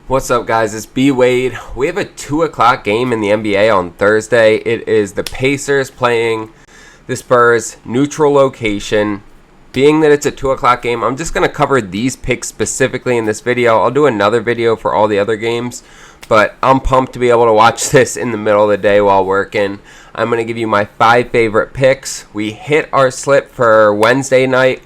What's up, guys? It's B Wade. We have a 2 o'clock game in the NBA on Thursday. It is the Pacers playing the Spurs, neutral location. Being that it's a 2 o'clock game, I'm just going to cover these picks specifically in this video. I'll do another video for all the other games, but I'm pumped to be able to watch this in the middle of the day while working. I'm going to give you my 5 favorite picks. We hit our slip for Wednesday night.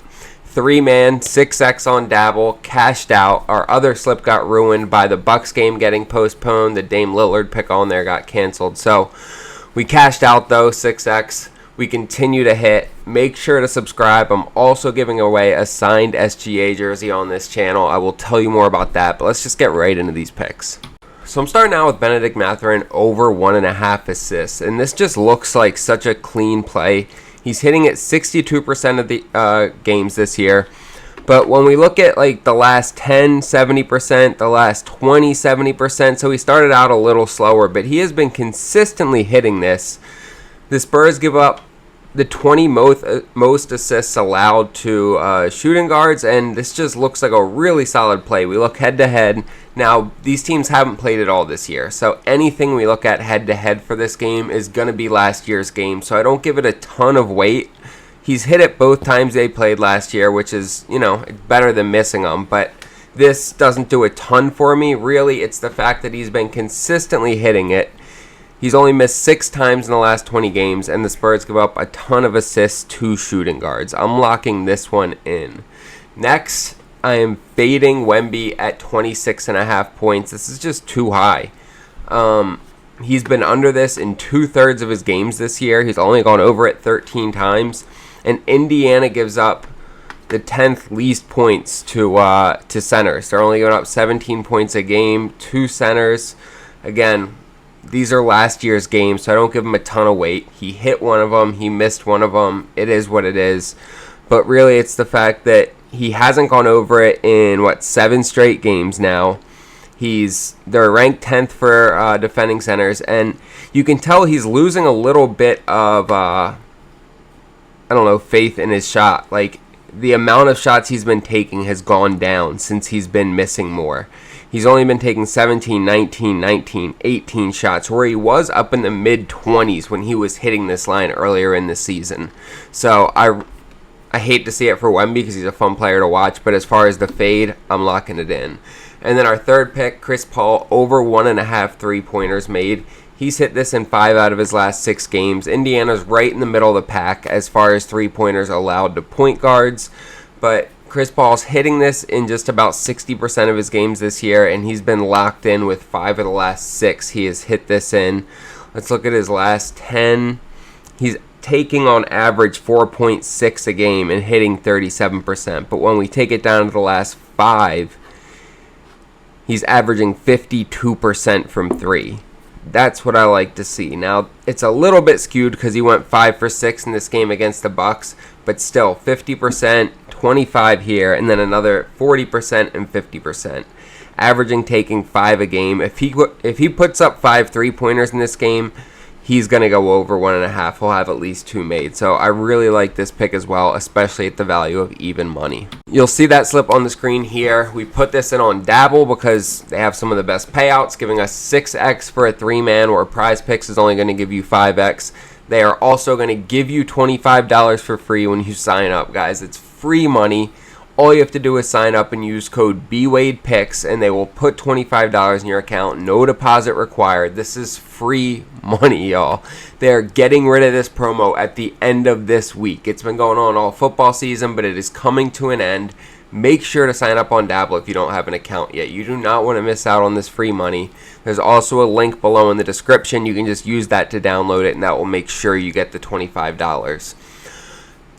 3-man, 6x on Dabble, cashed out. Our other slip got ruined by the Bucks game getting postponed. The Dame Lillard pick on there got canceled. So we cashed out though, 6x. We continue to hit. Make sure to subscribe. I'm also giving away a signed SGA jersey on this channel. I will tell you more about that, but let's just get right into these picks. So I'm starting out with Benedict Mathurin over 1.5 assists, and this just looks like such a clean play. He's hitting at 62% of the games this year. But when we look at like the last 10, 70%, the last 20, 70%, so he started out a little slower, but he has been consistently hitting this. The Spurs give up the 20 most assists allowed to shooting guards, and this just looks like a really solid play. We look head-to-head. Now, these teams haven't played it all this year, so anything we look at head-to-head for this game is going to be last year's game, so I don't give it a ton of weight. He's hit it both times they played last year, which is, better than missing them, but this doesn't do a ton for me. Really, it's the fact that he's been consistently hitting it. He's only missed 6 times in the last 20 games, and the Spurs give up a ton of assists to shooting guards. I'm locking this one in. Next, I am fading Wemby at 26.5 points. This is just too high. He's been under this in 2/3 of his games this year. He's only gone over it 13 times. And Indiana gives up the 10th least points to centers. They're only giving up 17 points a game, 2 centers. Again, these are last year's games, so I don't give him a ton of weight. He hit one of them. He missed one of them. It is what it is. But really, it's the fact that he hasn't gone over it in, 7 straight games now. They're ranked 10th for defending centers, and you can tell he's losing a little bit of, faith in his shot. Like, the amount of shots he's been taking has gone down since he's been missing more. He's only been taking 17, 19, 18 shots, where he was up in the mid-20s when he was hitting this line earlier in the season. So I hate to see it for Wemby because he's a fun player to watch, but as far as the fade, I'm locking it in. And then our third pick, Chris Paul, over 1.5 3-pointers made. He's hit this in 5 out of his last 6 games. Indiana's right in the middle of the pack as far as 3-pointers allowed to point guards, but Chris Paul's hitting this in just about 60% of his games this year, and he's been locked in with 5 of the last 6 he has hit this in. Let's look at his last 10. He's taking on average 4.6 a game and hitting 37%. But when we take it down to the last 5, he's averaging 52% from 3. That's what I like to see. Now, it's a little bit skewed because he went 5 for 6 in this game against the Bucks, but still 50%, 25 here, and then another 40% and 50%. Averaging taking 5 a game. If he puts up 5 3-pointers in this game, he's going to go over 1.5. He'll have at least 2 made. So I really like this pick as well, especially at the value of even money. You'll see that slip on the screen here. We put this in on Dabble because they have some of the best payouts, giving us 6x for a 3-man, where PrizePicks is only going to give you 5x. They are also going to give you $25 for free when you sign up, guys. It's free money. All you have to do is sign up and use code BWadePicks, and they will put $25 in your account. No deposit required. This is free money, y'all. They're getting rid of this promo at the end of this week. It's been going on all football season, but it is coming to an end. Make sure to sign up on Dabble if you don't have an account yet. You do not want to miss out on this free money. There's also a link below in the description. You can just use that to download it, and that will make sure you get the $25.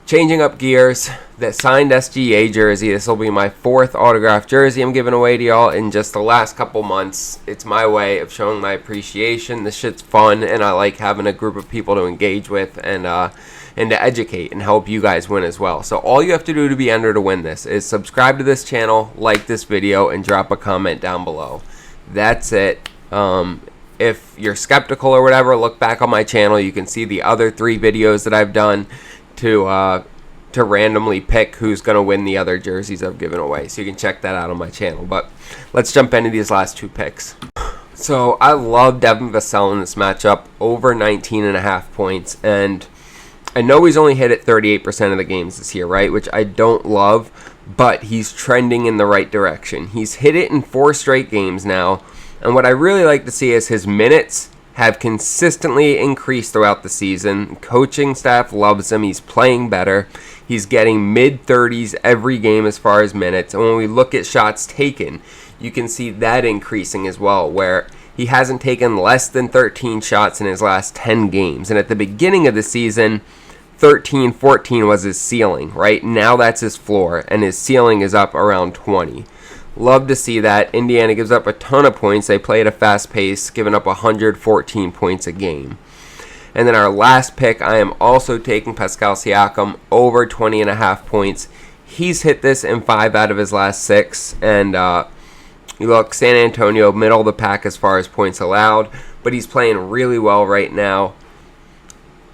Changing up gears, that signed SGA jersey. This will be my 4th autographed jersey I'm giving away to y'all in just the last couple months. It's my way of showing my appreciation. This shit's fun, and I like having a group of people to engage with and to educate and help you guys win as well. So all you have to do to be entered to win this is subscribe to this channel, like this video, and drop a comment down below. That's it. If you're skeptical or whatever, look back on my channel. You can see the other 3 videos that I've done to to randomly pick who's going to win the other jerseys I've given away. So you can check that out on my channel. But let's jump into these last 2 picks. So I love Devin Vassell in this matchup, over 19.5 points. And I know he's only hit it 38% of the games this year, right? Which I don't love, but he's trending in the right direction. He's hit it in 4 straight games now. And what I really like to see is his minutes have consistently increased throughout the season. Coaching staff loves him. He's playing better. He's getting mid-30s every game as far as minutes. And when we look at shots taken, you can see that increasing as well, where he hasn't taken less than 13 shots in his last 10 games. And at the beginning of the season, 13, 14 was his ceiling, right? Now that's his floor, and his ceiling is up around 20. Love to see that. Indiana gives up a ton of points. They play at a fast pace, giving up 114 points a game. And then our last pick, I am also taking Pascal Siakam, over 20.5 points. He's hit this in 5 out of his last 6. And you look, San Antonio, middle of the pack as far as points allowed. But he's playing really well right now.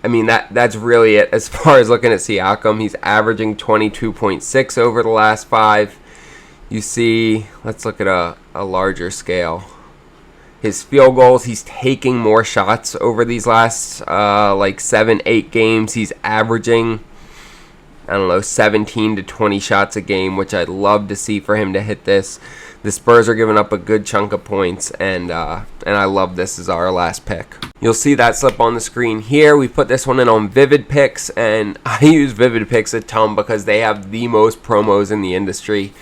I mean, that's really it as far as looking at Siakam. He's averaging 22.6 over the last 5. You see, let's look at a larger scale. His field goals, he's taking more shots over these last 7-8 games. He's averaging, 17 to 20 shots a game, which I'd love to see for him to hit this. The Spurs are giving up a good chunk of points, and I love this as our last pick. You'll see that slip on the screen here. We put this one in on PrizePicks, and I use PrizePicks a ton because they have the most promos in the industry.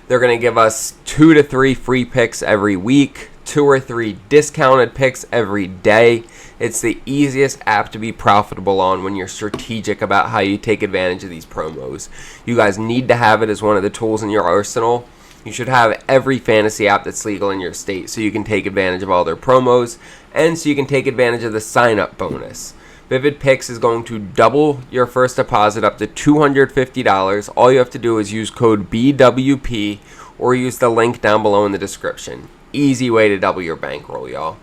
They're going to give us 2 to 3 free picks every week, 2 or 3 discounted picks every day. It's the easiest app to be profitable on when you're strategic about how you take advantage of these promos. You guys need to have it as one of the tools in your arsenal. You should have every fantasy app that's legal in your state so you can take advantage of all their promos and so you can take advantage of the sign-up bonus. PrizePicks is going to double your first deposit up to $250. All you have to do is use code BWP or use the link down below in the description. Easy way to double your bankroll, y'all.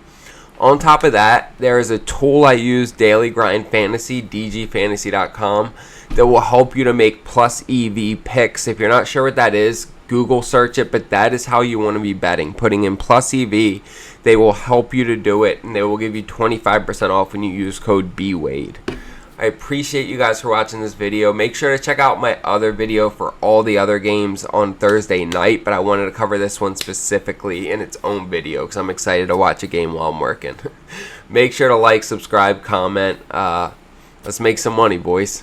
On top of that, there is a tool I use, Daily Grind Fantasy, dgfantasy.com, that will help you to make plus EV picks. If you're not sure what that is, Google search it, but that is how you want to be betting. Putting in plus EV, they will help you to do it, and they will give you 25% off when you use code BWADE. I appreciate you guys for watching this video. Make sure to check out my other video for all the other games on Thursday night, but I wanted to cover this one specifically in its own video because I'm excited to watch a game while I'm working. Make sure to like, subscribe, comment. Let's make some money, boys.